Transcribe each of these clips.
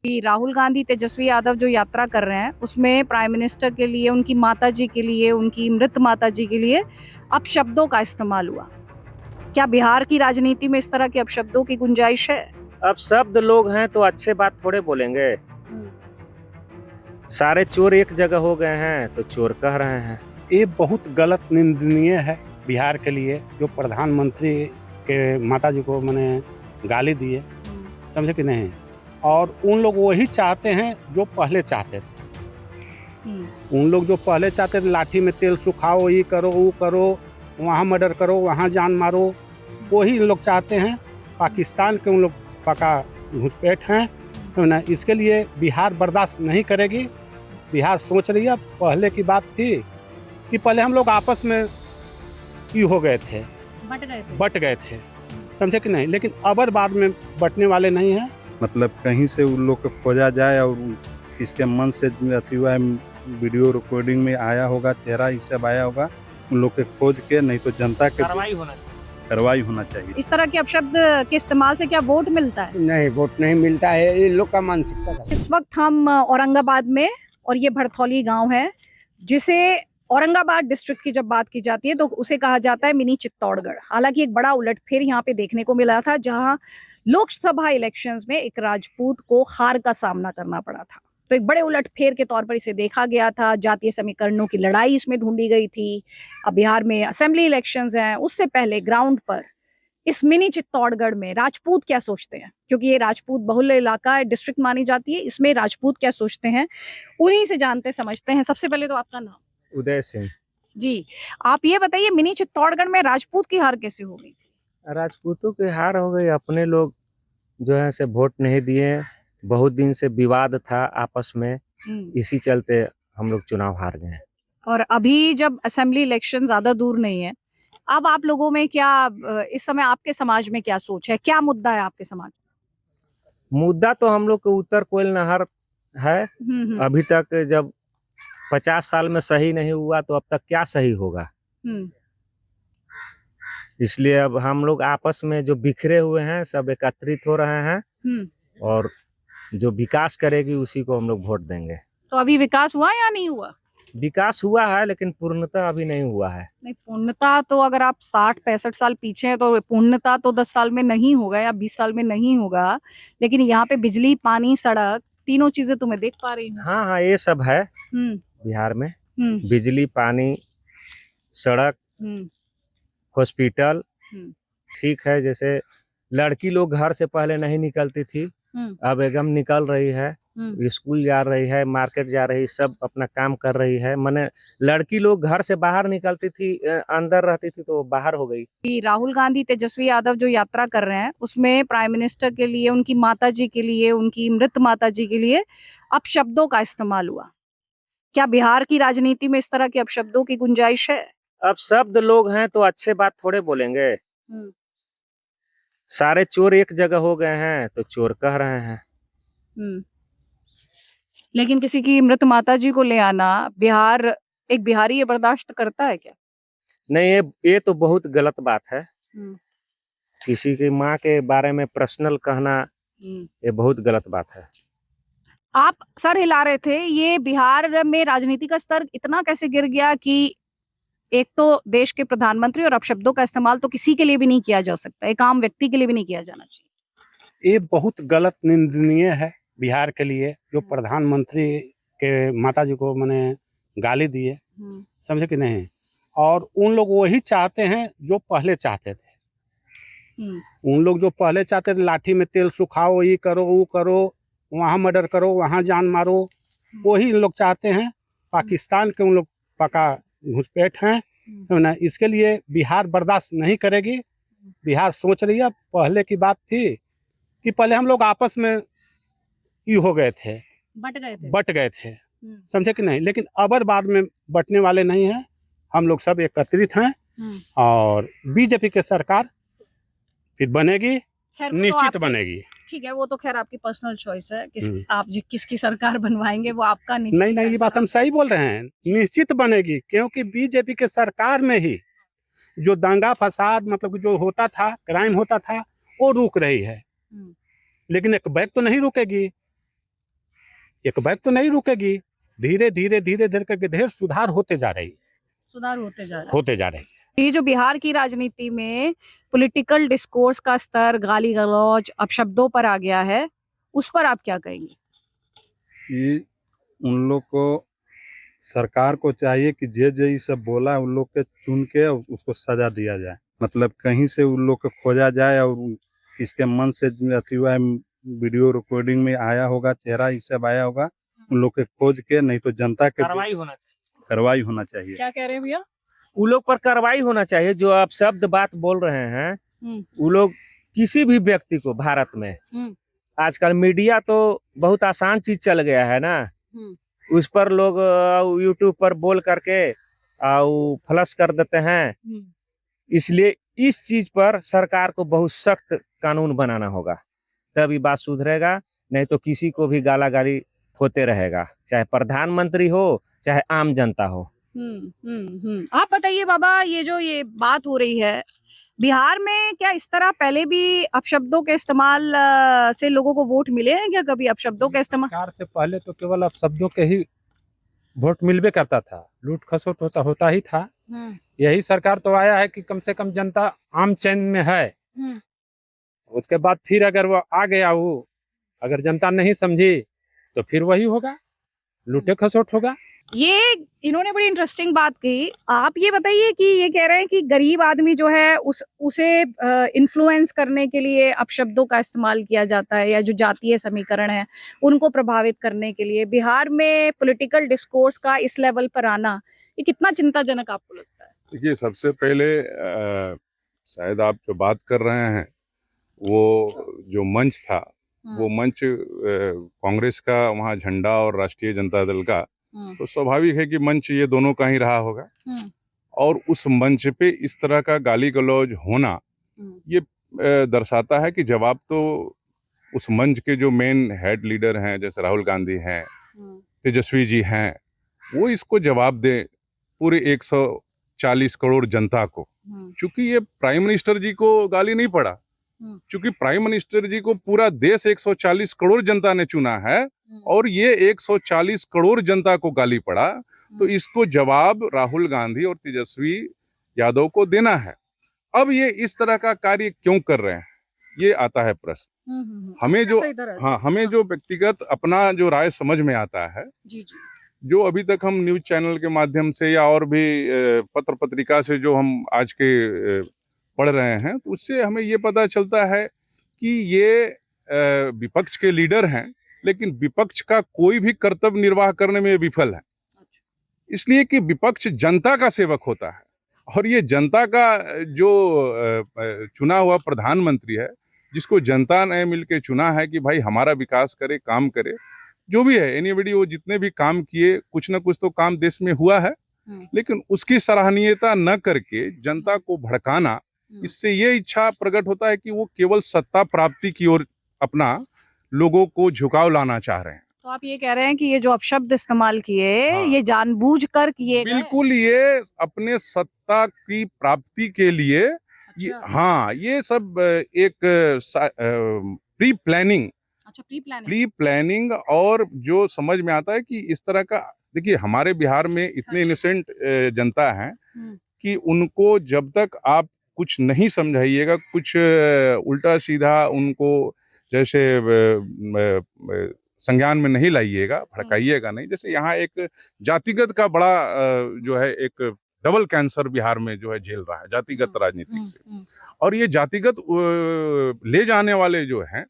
कि राहुल गांधी तेजस्वी यादव जो यात्रा कर रहे हैं उसमें प्राइम मिनिस्टर के लिए, उनकी माताजी के लिए, उनकी मृत माताजी के लिए अपशब्दों का इस्तेमाल हुआ। क्या बिहार की राजनीति में इस तरह के अपशब्दों की गुंजाइश है? अब शब्द लोग हैं तो अच्छे बात थोड़े बोलेंगे। सारे चोर एक जगह हो गए हैं तो चोर कह रहे हैं। ये बहुत गलत निंदनीय है बिहार के लिए, जो प्रधानमंत्री के माताजी को मैंने गाली दी है, समझे कि नहीं। और उन लोग वही चाहते हैं जो पहले चाहते थे। उन लोग जो पहले चाहते थे, लाठी में तेल सुखाओ, ये करो वो करो, वहाँ मर्डर करो, वहाँ जान मारो, वही इन लोग चाहते हैं। पाकिस्तान के उन लोग पक्का घुसपैठ हैं, है ना। इसके लिए बिहार बर्दाश्त नहीं करेगी। बिहार सोच रही है, पहले की बात थी कि पहले हम लोग आपस में ही हो गए थे, बट गए थे, समझे कि नहीं। लेकिन अब बाद में बटने वाले नहीं हैं। मतलब कहीं से उन लोग को खोजा जाए और किसके मन से अति हुआ है, वीडियो रिकॉर्डिंग में आया होगा, चेहरा ये सब आया होगा, उन लोग के खोज के, नहीं तो जनता के कार्रवाई होना चाहिए। इस तरह के अपशब्द के इस्तेमाल से क्या वोट मिलता है? नहीं, वोट नहीं मिलता है, ये लोग का मानसिकता है। इस वक्त हम औरंगाबाद में, और ये भड़थौली गांव है, जिसे औरंगाबाद डिस्ट्रिक्ट की जब बात की जाती है तो उसे कहा जाता है मिनी चित्तौड़गढ़। हालांकि एक बड़ा उलटफेर यहाँ पे देखने को मिला था, जहां लोकसभा इलेक्शंस में एक राजपूत को हार का सामना करना पड़ा था। तो एक बड़े उलटफेर के तौर पर इसे देखा गया था। जातीय समीकरणों की लड़ाई इसमें ढूंढी गई थी। अब बिहार में असेंबली इलेक्शंस हैं, उससे पहले ग्राउंड पर इस मिनी चित्तौड़गढ़ में राजपूत क्या सोचते हैं, क्योंकि ये राजपूत बहुल्य इलाका है, डिस्ट्रिक्ट मानी जाती है, इसमें राजपूत क्या सोचते हैं उन्हीं से जानते समझते हैं। सबसे पहले तो आपका नाम? उदय सिंह जी, आप ये बताइए, मिनी चित्तौड़गढ़ में राजपूत की हार कैसे हो गई? राजपूतों की हार हो गई। अपने लोग जो है से वोट नहीं दिए। बहुत दिन से विवाद था आपस में, इसी चलते हम लोग चुनाव हार गए। और अभी जब असेंबली इलेक्शन ज्यादा दूर नहीं है, अब आप लोगों में क्या, इस समय आपके समाज में क्या सोच है, क्या मुद्दा है आपके समाज? मुद्दा तो हम लोग के उत्तर कोयल नहर है। अभी तक जब 50 साल में सही नहीं हुआ तो अब तक क्या सही होगा। इसलिए अब हम लोग आपस में जो बिखरे हुए हैं सब एकत्रित हो रहे हैं, और जो विकास करेगी उसी को हम लोग वोट देंगे। तो अभी विकास हुआ या नहीं हुआ? विकास हुआ है लेकिन पूर्णतः अभी नहीं हुआ है। नहीं, पूर्णता तो अगर आप 60-65 साल पीछे हैं तो पूर्णता तो 10 साल में नहीं होगा या 20 साल में नहीं होगा। लेकिन यहाँ पे बिजली, पानी, सड़क, तीनों चीजें तो मैं देख पा रही हूँ। हाँ हाँ, ये सब है बिहार में। बिजली, पानी, सड़क, हॉस्पिटल ठीक है। जैसे लड़की लोग घर से पहले नहीं निकलती थी, अब एकदम निकल रही है, स्कूल जा रही है, मार्केट जा रही है, सब अपना काम कर रही है। माने लड़की लोग घर से बाहर निकलती थी, अंदर रहती थी तो बाहर हो गई। कि राहुल गांधी तेजस्वी यादव जो यात्रा कर रहे हैं उसमें प्राइम मिनिस्टर के लिए, उनकी माताजी के लिए, उनकी मृत माताजी के लिए अपशब्दों का इस्तेमाल हुआ। क्या बिहार की राजनीति में इस तरह के अपशब्दों की गुंजाइश है? अब शब्द लोग हैं तो अच्छे बात थोड़े बोलेंगे। सारे चोर एक जगह हो गए हैं तो चोर कह रहे हैं। लेकिन किसी की मृत माताजी को ले आना, बिहार, एक बिहारी ये बर्दाश्त करता है क्या? नहीं, ये तो बहुत गलत बात है। किसी की माँ के बारे में पर्सनल कहना, ये बहुत गलत बात है। आप सर हिला रहे थे, ये बिहार में राजनीति का स्तर इतना कैसे गिर गया कि एक तो देश के प्रधानमंत्री, और अपशब्दों का इस्तेमाल तो किसी के लिए भी नहीं किया जा सकता, एक आम व्यक्ति के लिए भी नहीं किया जाना चाहिए। ये बहुत गलत निंदनीय है बिहार के लिए, जो प्रधानमंत्री के माताजी को मैंने गाली दी है, समझे कि नहीं। और उन लोग वही चाहते हैं जो पहले चाहते थे। उन लोग जो पहले चाहते थे, लाठी में तेल सुखाओ, ये करो वो करो, वहाँ मर्डर करो, वहाँ जान मारो, वही इन लोग चाहते हैं। पाकिस्तान के उन लोग पक्का घुसपैठ हैं, है ना। इसके लिए बिहार बर्दाश्त नहीं करेगी। बिहार सोच रही है, पहले की बात थी कि पहले हम लोग आपस में ही हो गए थे, बट गए थे, समझे कि नहीं। लेकिन अब बाद में बटने वाले नहीं हैं। हम लोग सब एकत्रित हैं, और बीजेपी की सरकार फिर बनेगी, निश्चित बनेगी। ठीक है, वो तो खैर आपकी पर्सनल चॉइस है, आप किसकी सरकार बनवाएंगे वो आपका निजी। नहीं, ये बात हम सही बोल रहे हैं, निश्चित बनेगी। क्योंकि बीजेपी के सरकार में ही जो दंगा फसाद, मतलब जो होता था, क्राइम होता था, वो रुक रही है। लेकिन एक बैग तो नहीं रुकेगी। एक बैग तो नहीं रुकेगी, धीरे धीरे धीरे धीरे करके ढेर सुधार होते जा रही होते जा रही है। ये जो बिहार की राजनीति में पॉलिटिकल डिस्कोर्स का स्तर, गाली गलौज, अपशब्दों पर आ गया है, उस पर आप क्या कहेंगे? कि उन लोग को सरकार को चाहिए कि जे ये सब बोला है उन लोग के चुन के और उसको सजा दिया जाए। मतलब कहीं से उन लोग को खोजा जाए और किसके मन से अथी हुआ है, वीडियो रिकॉर्डिंग में आया होगा, चेहरा ये सब आया होगा, उन लोग के खोज के, नहीं तो जनता के कार्रवाई होना चाहिए। क्या कह रहे हैं भैया? उन लोग पर कार्रवाई होना चाहिए जो आप शब्द बात बोल रहे हैं। वो लोग किसी भी व्यक्ति को भारत में आजकल मीडिया तो बहुत आसान चीज चल गया है ना, उस पर लोग यूट्यूब पर बोल करके फ्लश कर देते हैं। इसलिए इस चीज पर सरकार को बहुत सख्त कानून बनाना होगा, तभी बात सुधरेगा, नहीं तो किसी को भी गालागाली होते रहेगा, चाहे प्रधानमंत्री हो चाहे आम जनता हो। आप बताइए बाबा, ये बात हो रही है बिहार में, क्या इस तरह पहले भी अपशब्दों के इस्तेमाल से लोगों को वोट मिले हैं क्या? कभी अपशब्दों का इस्तेमाल? सरकार से पहले तो केवल अपशब्दों के ही वोट मिलबे करता था, लूट खसोट होता ही था। यही सरकार तो आया है कि कम से कम जनता आम चैन में है। उसके बाद फिर अगर वो आ गया, वो अगर जनता नहीं समझी तो फिर वही होगा, लूटे खसोट होगा। ये इन्होंने बड़ी इंटरेस्टिंग बात कही। आप ये बताइए कि ये कह रहे हैं कि गरीब आदमी जो है उसे इन्फ्लुएंस करने के लिए अपशब्दों का इस्तेमाल किया जाता है, या जो जातीय समीकरण है उनको प्रभावित करने के लिए बिहार में पॉलिटिकल डिस्कोर्स का इस लेवल पर आना, ये कितना चिंताजनक आपको लगता है? देखिए, सबसे पहले शायद आप जो बात कर रहे हैं वो जो मंच था, वो मंच कांग्रेस का वहाँ झंडा और राष्ट्रीय जनता दल का, तो स्वाभाविक है कि मंच ये दोनों का ही रहा होगा। और उस मंच पे इस तरह का गाली गलौज होना ये दर्शाता है कि जवाब तो उस मंच के जो मेन हेड लीडर हैं, जैसे राहुल गांधी हैं, तेजस्वी जी हैं, वो इसको जवाब दें पूरे 140 करोड़ जनता को। चूंकि ये प्राइम मिनिस्टर जी को गाली नहीं पड़ा, चूंकि प्राइम मिनिस्टर जी को पूरा देश 140 करोड़ जनता ने चुना है और ये 140 करोड़ जनता को गाली पड़ा, तो इसको जवाब राहुल गांधी और तेजस्वी यादव को देना है। अब ये इस तरह का कार्य क्यों कर रहे हैं, ये आता है प्रश्न। हमें जो व्यक्तिगत अपना जो राय समझ में आता है, जो अभी तक हम न्यूज चैनल के माध्यम से या और भी पत्र पत्रिका से जो हम आज के पढ़ रहे हैं, तो उससे हमें ये पता चलता है कि ये विपक्ष के लीडर हैं, लेकिन विपक्ष का कोई भी कर्तव्य निर्वाह करने में विफल है। इसलिए कि विपक्ष जनता का सेवक होता है, और ये जनता का जो चुना हुआ प्रधानमंत्री है, जिसको जनता ने मिलकर चुना है कि भाई हमारा विकास करे, काम करे, जो भी है एनीबडी, वो जितने भी काम किए, कुछ ना कुछ तो काम देश में हुआ है, लेकिन उसकी सराहनीयता न करके जनता को भड़काना, इससे ये इच्छा प्रकट होता है कि वो केवल सत्ता प्राप्ति की ओर अपना लोगों को झुकाव लाना चाह रहे हैं। तो आप ये कह रहे हैं कि ये जो अपशब्द इस्तेमाल किए, ये जानबूझकर किए गए? बिल्कुल, ये अपने सत्ता की प्राप्ति के लिए। ये सब एक प्री प्लानिंग और जो समझ में आता है कि इस तरह का, देखिए हमारे बिहार में इतने इनोसेंट जनता है कि उनको जब तक आप कुछ नहीं समझाइएगा, कुछ उल्टा सीधा उनको जैसे संज्ञान में नहीं लाइएगा, भड़काइएगा नहीं। जैसे यहाँ एक जातिगत का बड़ा जो है एक डबल कैंसर बिहार में जो है झेल रहा है, जातिगत राजनीति से। और ये जातिगत ले जाने वाले जो हैं,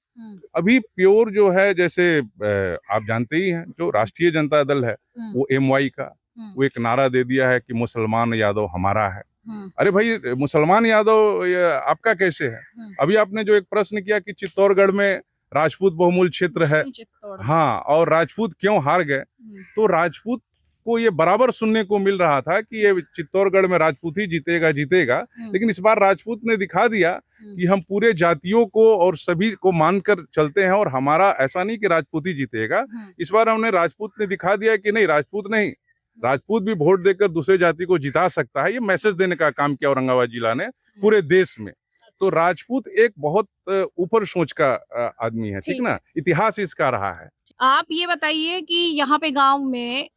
अभी प्योर जो है, जैसे आप जानते ही हैं, जो राष्ट्रीय जनता दल है वो MY का वो एक नारा दे दिया है कि मुसलमान यादव हमारा है। अरे भाई, मुसलमान यादव आपका कैसे है? अभी आपने जो एक प्रश्न किया कि चित्तौड़गढ़ में राजपूत बहुमूल्य क्षेत्र है, हाँ, और राजपूत क्यों हार गए, तो राजपूत को ये बराबर सुनने को मिल रहा था कि ये चित्तौड़गढ़ में राजपूत ही जीतेगा, लेकिन इस बार राजपूत ने दिखा दिया कि हम पूरे जातियों को और सभी को मानकर चलते हैं, और हमारा ऐसा नहीं कि राजपूत ही जीतेगा। इस बार हमने राजपूत ने दिखा दिया कि नहीं, राजपूत नहीं, राजपूत भी वोट देकर दूसरे जाति को जिता सकता है। ये मैसेज देने का काम किया औरंगाबाद जिला ने पूरे देश में। तो राजपूत एक बहुत ऊपर सोच का आदमी है, ठीक ना, इतिहास इसका रहा है। आप ये बताइए कि यहाँ पे गांव में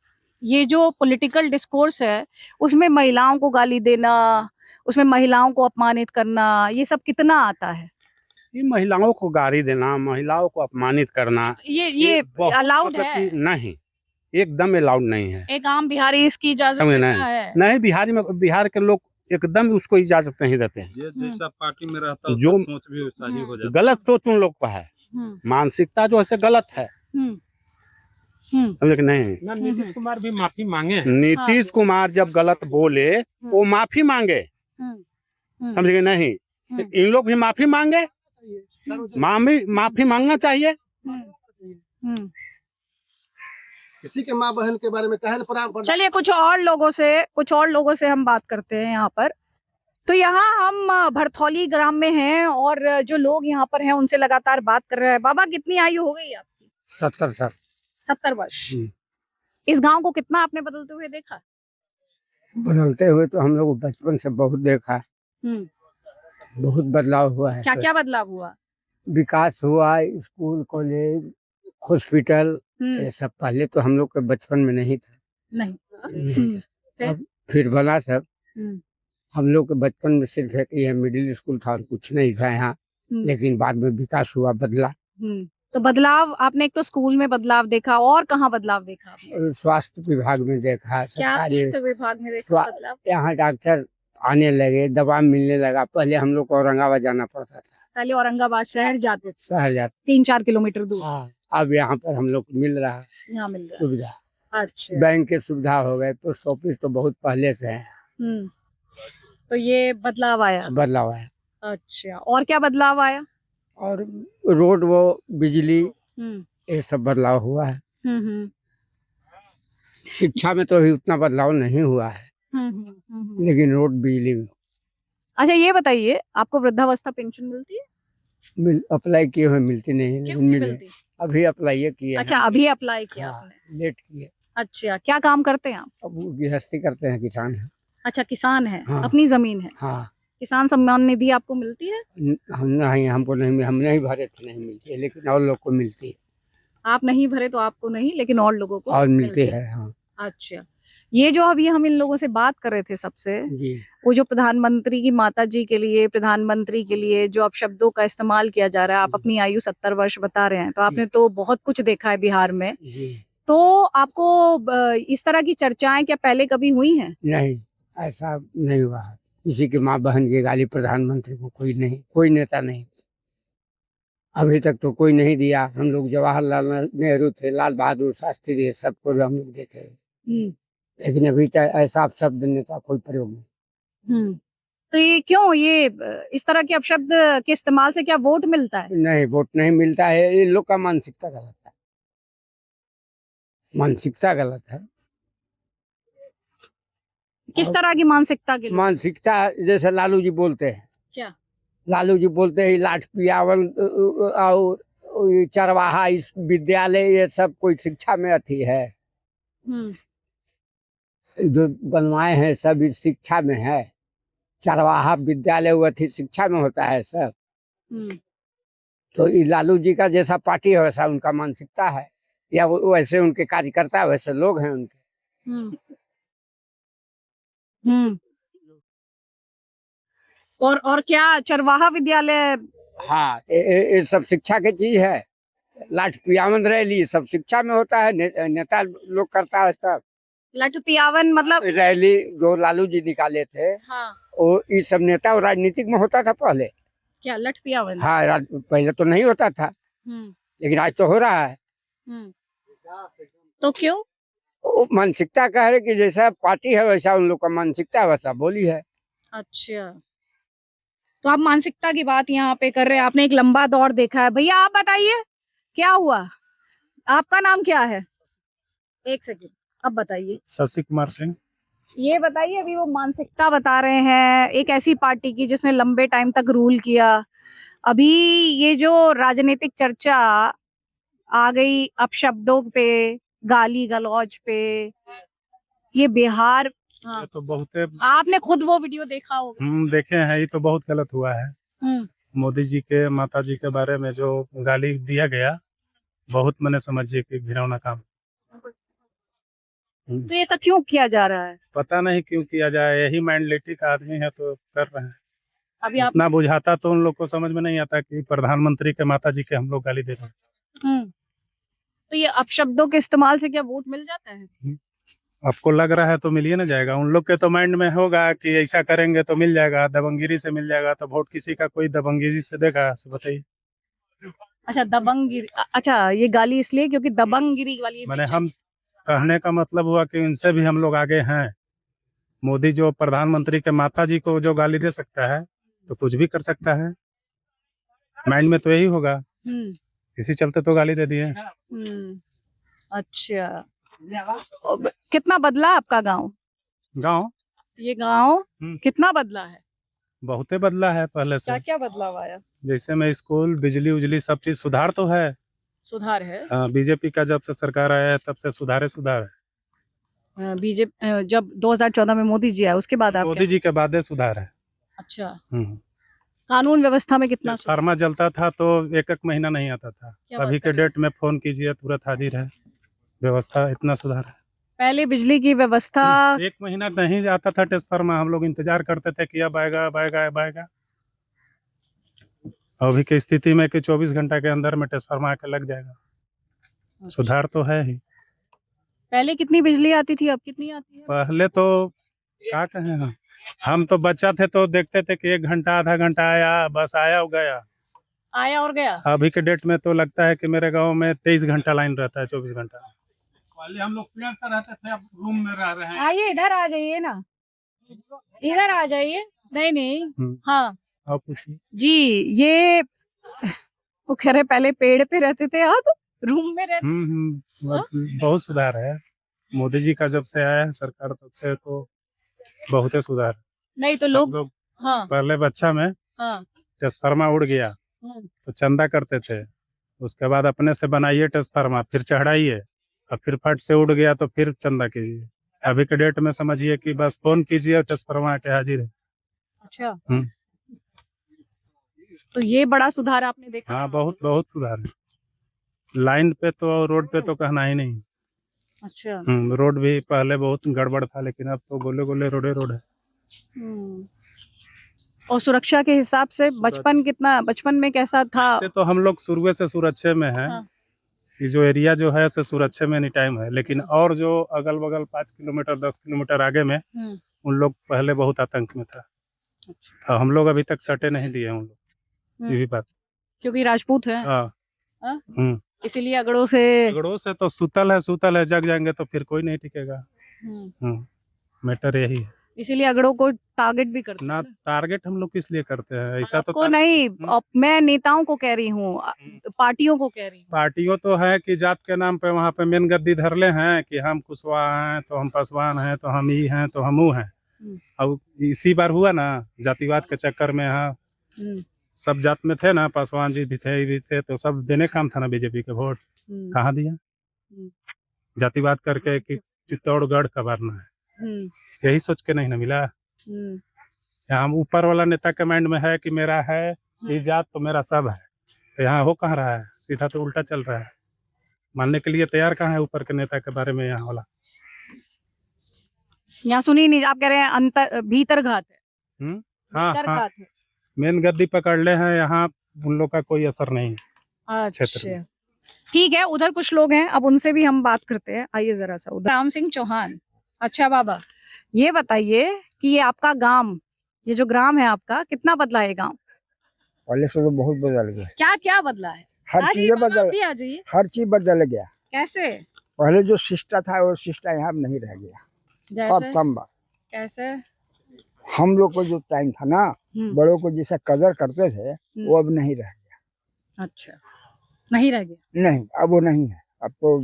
ये जो पॉलिटिकल डिस्कोर्स है उसमें महिलाओं को गाली देना, उसमें महिलाओं को अपमानित करना, ये सब कितना आता है? ये महिलाओं को गाली देना, महिलाओं को अपमानित करना, ये बहुत अलाउड मतलब है? कि नहीं, एकदम अलाउड नहीं है। एक आम बिहारी इसकी इजाजत समझ देता नहीं है? नहीं, बिहार के लोग एकदम उसको इजाजत नहीं देते हैं। जैसा पार्टी में रहता जो सोच भी वैसा ही हो जाता गलत सोच उन लोग का है, मानसिकता जो है गलत है, समझे कि नहीं। ना नीतीश कुमार भी माफी मांगे हैं। नीतीश कुमार जब गलत बोले वो माफी मांगे, समझे कि नहीं। तो इन लोग भी माफी मांगे, माफी मांगना चाहिए। किसी के माँ बहन के बारे में कहन पर चलिए कुछ और लोगों से हम बात करते हैं यहाँ पर। तो यहाँ हम भरथौली ग्राम में हैं और जो लोग यहाँ पर हैं उनसे लगातार बात कर रहे हैं। बाबा कितनी आयु हो गई आपकी? 70 साल 70 वर्ष। इस गांव को कितना आपने बदलते हुए देखा? बदलते हुए तो हम लोग बचपन से बहुत देखा, बहुत बदलाव हुआ है। क्या क्या बदलाव हुआ? विकास हुआ, स्कूल, कॉलेज, हॉस्पिटल, ये सब पहले तो हम लोग के बचपन में नहीं था। नहीं। अब फिर बना सब। हम लोग के बचपन में सिर्फ एक ये मिडिल स्कूल था और कुछ नहीं था यहाँ, लेकिन बाद में विकास हुआ, बदला। तो बदलाव आपने एक तो स्कूल में बदलाव देखा, और कहाँ बदलाव देखा आपने? स्वास्थ्य विभाग में देखा, सरकारी स्वास्थ्य विभाग में देखा बदलाव? यहाँ डॉक्टर आने लगे, दवा मिलने लगा। पहले हम लोग को औरंगाबाद जाना पड़ता था, पहले औरंगाबाद शहर जाते थे, शहर जाते 3-4 किलोमीटर दूर। हाँ, अब यहाँ पर हम लोग को मिल रहा है, यहाँ मिल रहा सुविधा। है। अच्छा। बैंक की सुविधा हो गए, पोस्ट ऑफिस तो बहुत पहले से है। तो ये बदलाव आया? बदलाव आया। अच्छा, और क्या बदलाव आया? और रोड, वो बिजली, ये सब बदलाव हुआ है। शिक्षा में तो अभी उतना बदलाव नहीं हुआ है, लेकिन रोड, बिजली में। अच्छा ये बताइए, आपको वृद्धावस्था पेंशन मिलती है? अप्लाई किए हुए मिलती नहीं, क्यों लेकिन नहीं मिले। मिलती? अभी अप्लाई किए। अच्छा अभी अप्लाई किया हाँ, आपने? लेट किए। अच्छा, क्या काम करते हैं आप? अब वो गृहस्थी करते हैं, किसान है। अच्छा किसान है। हाँ। अपनी जमीन है। हाँ। किसान सम्मान निधि आपको मिलती है? हम नहीं, हमको नहीं, हम नहीं भरे थे, नहीं मिलती है, लेकिन और लोग को मिलती है। आप नहीं भरे तो आपको नहीं, लेकिन और लोगों को और मिलती है। हाँ अच्छा, ये जो अभी हम इन लोगों से बात कर रहे थे सबसे, जी, वो जो प्रधानमंत्री की माता जी के लिए, प्रधानमंत्री के लिए जो अब शब्दों का इस्तेमाल किया जा रहा है, आप अपनी आयु 70 वर्ष बता रहे हैं, तो आपने तो बहुत कुछ देखा है बिहार में, जी। तो आपको इस तरह की चर्चाएं क्या पहले कभी हुई हैं? नहीं, ऐसा नहीं हुआ। किसी की माँ बहन की गाली प्रधानमंत्री को कोई नहीं, कोई नेता नहीं, अभी तक तो कोई नहीं दिया। हम लोग जवाहरलाल नेहरू थे, लाल बहादुर शास्त्री थे, सबको हम लोग देखे, लेकिन अभी तक ऐसा शब्द नेता कोई प्रयोग नहीं। तो ये क्यों, ये इस तरह के अपशब्द के इस्तेमाल से क्या वोट मिलता है? नहीं, वोट नहीं मिलता है। ये लोग का मानसिकता गलत है, मानसिकता गलत है। किस तरह की मानसिकता के लोग? मानसिकता जैसे लालू जी बोलते हैं, क्या लालू जी बोलते हैं लाठ पियावन और चरवाहा, इस विद्यालय, ये सब कोई शिक्षा में अथी है, जो बनवाए हैं सब इस शिक्षा में है। चरवाहा विद्यालय वो अथी शिक्षा में होता है सब। तो ये लालू जी का जैसा पार्टी है वैसा उनका मानसिकता है, या वैसे उनके कार्यकर्ता वैसे लोग हैं उनके। और क्या चरवाहा विद्यालय? हाँ, ये सब शिक्षा की चीज है। लाठ पियावन रैली सब शिक्षा में होता है, नेता लोग करता है सब। लाठ पियावन मतलब? रैली जो लालू जी निकाले थे, हाँ, वो ये सब नेता और राजनीतिक में होता था पहले। क्या लठ पियावन? हाँ, पहले तो नहीं होता था, लेकिन आज तो हो रहा है। तो क्यों? वो मानसिकता कह रहे कि जैसा पार्टी है वैसा उन लोग का मानसिकता, वैसा बोली है। अच्छा, तो आप मानसिकता की बात यहाँ पे कर रहे हैं, आपने एक लंबा दौर देखा है। भैया आप बताइए क्या हुआ, आपका नाम क्या है? एक सेकंड, अब बताइए। शशि कुमार सिंह। ये बताइए, अभी वो मानसिकता बता रहे हैं एक ऐसी पार्टी की जिसने लंबे टाइम तक रूल किया, अभी ये जो राजनीतिक चर्चा आ गई अपशब्दों पे, गाली गलौज पे, ये बिहार, हाँ, तो बहुत आपने खुद वो वीडियो देखा होगा। हम देखे हैं, ये तो बहुत गलत हुआ है। मोदी जी के, माता जी के बारे में जो गाली दिया गया, बहुत मैंने समझिए कि घिनौना काम। तो ऐसा क्यों किया जा रहा है? पता नहीं क्यों किया जाए, यही मेंटलिटी का आदमी है तो कर रहे हैं। अभी आप इतना बुझाता तो उन लोग को समझ में नहीं आता कि प्रधानमंत्री के माता जी के हम लोग गाली दे रहे हैं। तो ये अपशब्दों के इस्तेमाल से क्या वोट मिल जाता है? आपको लग रहा है तो मिलिए ना जाएगा, उन लोग के तो माइंड में होगा कि ऐसा करेंगे तो मिल जाएगा, दबंगिरी से मिल जाएगा, तो वोट किसी का कोई दबंगिरी से देगा बताइए। अच्छा दबंगगिरी, अच्छा ये गाली इसलिए क्योंकि दबंगगिरी वाली मैंने हम कहने का मतलब हुआ कि उनसे भी हम लोग आगे हैं। मोदी जो प्रधानमंत्री के माता जी को जो गाली दे सकता है तो कुछ भी कर सकता है, माइंड में तो यही होगा, इसी चलते तो गाली दे दिए। अच्छा, कितना बदला आपका गांव? ये गांव कितना बदला है? बहुते बदला है पहले से। क्या क्या बदलाव आया? जैसे में स्कूल, बिजली उजली सब चीज सुधार तो है। सुधार है। हाँ, बीजेपी का जब से सरकार आया है तब से सुधार है। बीजेपी जब 2014 में मोदी जी आए उसके बाद आप मोदी जी के बाद सुधार है। अच्छा, कानून व्यवस्था में कितना? फार्मा जलता था तो एक महीना नहीं आता था, अभी के डेट में फोन कीजिए तुरंत हाजिर है। व्यवस्था इतना सुधार है। पहले बिजली की व्यवस्था 1 महीना नहीं आता था ट्रांसफार्मर, हम लोग इंतजार करते थे कि अब आएगा अब आएगा अब आएगा। अभी की स्थिति में कि 24 घंटा के अंदर में ट्रांसफार्मर आके लग जाएगा। सुधार तो है ही। पहले कितनी बिजली आती थी, अब कितनी आती है? पहले तो क्या कहें, हम तो बच्चा थे तो देखते थे कि 1 घंटा आधा घंटा आया, बस आया और गया। आया और गया। अभी के डेट में तो लगता है कि मेरे गांव में 23 घंटा लाइन रहता है, 24 घंटा। पहले हम लोग पेड़ पर रहते थे, अब रूम में रह रहे हैं। आइए इधर आ जाइए ना, इधर आ जाइए। नहीं हाँ आप पूछिए जी, ये वो कह रहे पहले पेड़ पे रहते थे अब रूम में रहते। बहुत सुधार है मोदी जी का, जब से आया है सरकार तब से तो बहुत ही सुधार। नहीं तो लोग हाँ पहले बच्चा में ट्रांसफार्मर उड़ गया तो चंदा करते थे, उसके बाद अपने से बनाइए ट्रांसफार्मर, फिर चढ़ाइए, और फिर फट से उड़ गया तो फिर चंदा कीजिए। अभी के डेट में समझिए कि बस फोन कीजिए और ट्रांसफार्मर के हाजिर है। अच्छा, तो ये बड़ा सुधार आपने देखा? हाँ, बहुत बहुत सुधार है। लाइन पे तो, रोड पे तो कहना ही नहीं। अच्छा, रोड भी पहले बहुत गड़बड़ था, लेकिन अब तो गोले गोले रोड है। और सुरक्षा के हिसाब से बचपन में कैसा था? से तो हम लोग शुरू से सुरक्षे में है। ये जो एरिया जो है से सुरक्षे में एनी टाइम है, लेकिन और जो अगल बगल 5 किलोमीटर 10 किलोमीटर आगे में उन लोग पहले बहुत आतंक में था। अच्छा। हम लोग अभी तक सटे नहीं दिए उन लोग, ये भी बात, क्योंकि राजपूत है। हाँ, इसीलिए अगड़ों से तो सुतल है, जग जाएंगे तो फिर कोई नहीं टिकेगा। मैटर यही है, इसीलिए अगड़ों को टारगेट भी करते ना। हैं। टारगेट हम लोग किस लिए करते हैं, ऐसा तो नहीं, मैं नेताओं को कह रही हूँ, पार्टियों को कह रही हूँ। पार्टियों तो है कि जात के नाम पे वहाँ पे मेन गद्दी धरले हैं कि हम कुशवाहा हैं तो हम पासवान हैं तो हम ही हैं तो हम वो हैं। अब इसी बार हुआ ना, जातिवाद के चक्कर में यहाँ सब जात में थे ना, पासवान जी भी थे, ये भी थे, तो सब देने काम था ना बीजेपी के वोट, कहाँ दिया? जातिवाद करके कि चित्तौड़गढ़ का भरना है, यही सोच के नहीं ना मिला। हम ऊपर वाला नेता के माइंड में है कि मेरा है ये जात तो मेरा सब है, तो यहाँ हो कहाँ रहा है, सीधा तो उल्टा चल रहा है। मानने के लिए तैयार कहाँ है ऊपर के नेता के बारे में यहाँ वाला? यहाँ सुनिए नहीं, आप कह रहे हैं भीतर घात है। हाँ, मेन गद्दी पकड़ ले हैं, यहाँ उन लोग का कोई असर नहीं है। अच्छा, ठीक है, उधर कुछ लोग हैं, अब उनसे भी हम बात करते हैं। आइए जरा सा उधर। राम सिंह चौहान। अच्छा बाबा, ये बताइए कि ये आपका गांव, ये जो ग्राम है आपका, कितना बदला है गांव? पहले से तो बहुत बदल गया। क्या क्या बदला है? हर चीज बदल गया। कैसे? पहले जो सिस्टम था वो सिस्टम यहाँ नहीं रह गया। कैसे? हम लोग को जो टाइम था ना, बड़ों को जैसा कदर करते थे वो अब नहीं रह गया। अच्छा, नहीं रह गया? नहीं, अब वो नहीं है। अब तो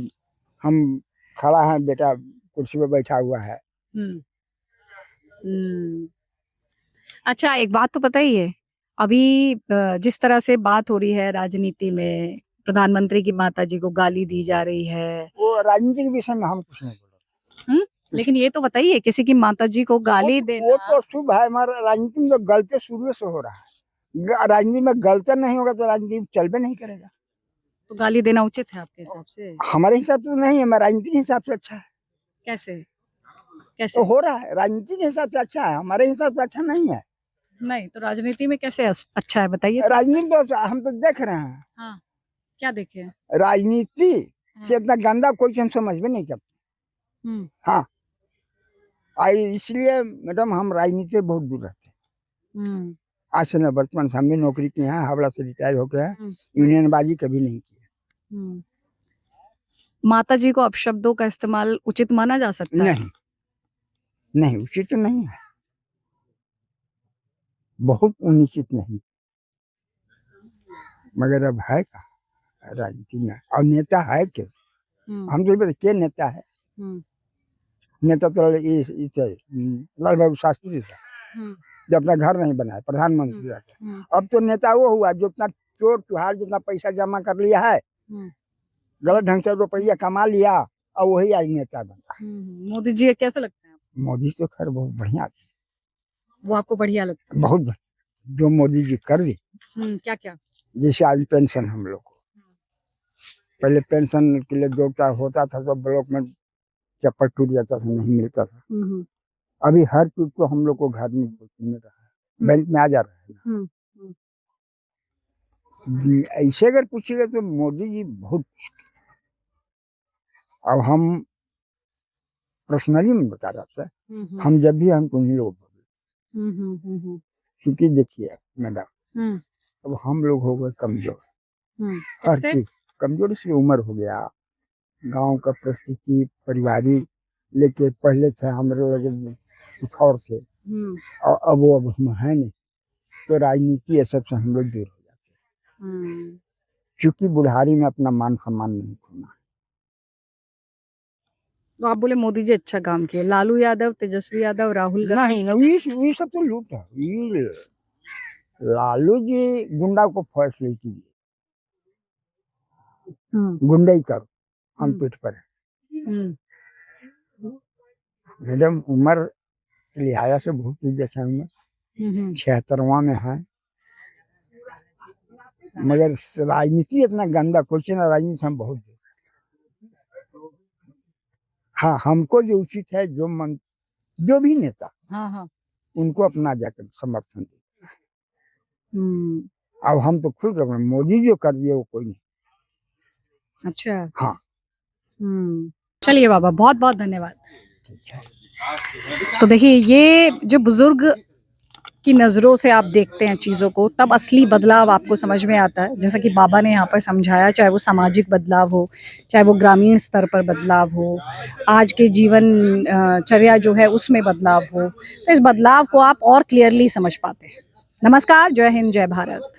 हम खड़ा है, बेटा कुर्सी पे बैठा हुआ है। अच्छा, एक बात तो बताइए, अभी जिस तरह से बात हो रही है राजनीति में, प्रधानमंत्री की माताजी को गाली दी जा रही है, वो राजनीति के विषय में हम कुछ नहीं बोले। लेकिन ये तो बताइए, किसी की माताजी को गाली देना, वो तो शुभ है। हमारा राजनीति में तो गलती शुरू से हो रहा है। राजनीति में गलती नहीं होगा तो राजनीति चल भी नहीं करेगा। तो गाली देना उचित है आपके हिसाब से? हमारे हिसाब से तो नहीं है, मैं राजनीति के हिसाब से अच्छा है। कैसे? तो कैसे? हो रहा है, राजनीति के हिसाब से अच्छा है, हमारे हिसाब से अच्छा नहीं है। नहीं, तो राजनीति में कैसे अच्छा है बताइए तो? राजनीति तो हम तो देख रहे हैं, हाँ, क्या देखे? राजनीति से इतना गंदा कोई हम समझ में नहीं करते। हम्म हाँ, इसलिए मैडम हम राजनीति से बहुत दूर रहते हैं। हम्म आज से न वर्तमान हम भी नौकरी किए हैं, हावड़ा से रिटायर हो गया है, हम्म, यूनियनबाजी कभी नहीं की है। हम्म। माता जी को अपशब्दों का इस्तेमाल उचित माना जा सकता है? नहीं, नहीं उचित नहीं है, बहुत अनुचित नहीं, मगर अब है का राजनीति में, और नेता है क्या? हम्म हम तो ये के नेता है, हम्म नेता तो लाल बहादुर शास्त्री था, हम्म जो अपना घर नहीं बनाया, प्रधानमंत्री रहते। हम्म अब तो नेता वो हुआ जो अपना चोर चुहार जितना पैसा जमा कर लिया है, हम्म, गलत ढंग से रुपया कमा लिया, और वही आज नेता बना। मोदी जी कैसा लगता है आपको? मोदी तो खैर बहुत बढ़िया, वो आपको बढ़िया लगता है? बहुत जो मोदी जी कर दी, क्या क्या? जैसे आज पेंशन हम लोग को, पहले पेंशन के लिए जोड़ता होता था तो ब्लॉक में चप्पल टूट जाता था, नहीं मिलता था। अभी हर चीज को हम लोग को घर में मिल रहा है, बैंक में आ जा रहा है। ऐसे अगर पूछिएगा तो मोदी जी बहुत, अब हम पर्सनली में बता रहा था, हम जब भी हमको नहीं लोग, क्योंकि देखिए मैडम, अब हम लोग हो गए कमजोर, हर चीज कमजोर, इसलिए उम्र हो गया, गांव का परिस्थिति पारिवारिक लेके पहले थे हमारे लगे कुछ और से, और अब वो अब हम है नहीं, तो राजनीति ये सब से हम लोग दूर हो जाते हैं, क्योंकि बुढ़ारी में अपना मान सम्मान नहीं खोना। तो आप बोले मोदी जी अच्छा काम किए, लालू यादव, तेजस्वी यादव, राहुल गांधी? नहीं, ये सब तो लूट है। ये लालू जी गुंडा को फैसले कीजिए, गुंडई करो, हम पीठ पर है। मैडम उम्र के लिहाजा से बहुत कुछ देखा हूँ मैं, 76वां में है, मगर राजनीति इतना गंदा क्वेश्चन है, राजनीति हम बहुत देख। हाँ, हमको जो उचित है, जो भी नेता, हाँ, उनको अपना जाकर समर्थन दे। अब हम तो खुद कर, मोदी जो कर दिए वो कोई नहीं। अच्छा। हाँ। चलिए बाबा, बहुत बहुत धन्यवाद। ठीक है। तो देखिए, ये जो बुजुर्ग की नज़रों से आप देखते हैं चीज़ों को, तब असली बदलाव आपको समझ में आता है। जैसा कि बाबा ने यहाँ पर समझाया, चाहे वो सामाजिक बदलाव हो, चाहे वो ग्रामीण स्तर पर बदलाव हो, आज के जीवन चर्या जो है उसमें बदलाव हो, तो इस बदलाव को आप और क्लियरली समझ पाते हैं। नमस्कार, जय हिंद, जय भारत।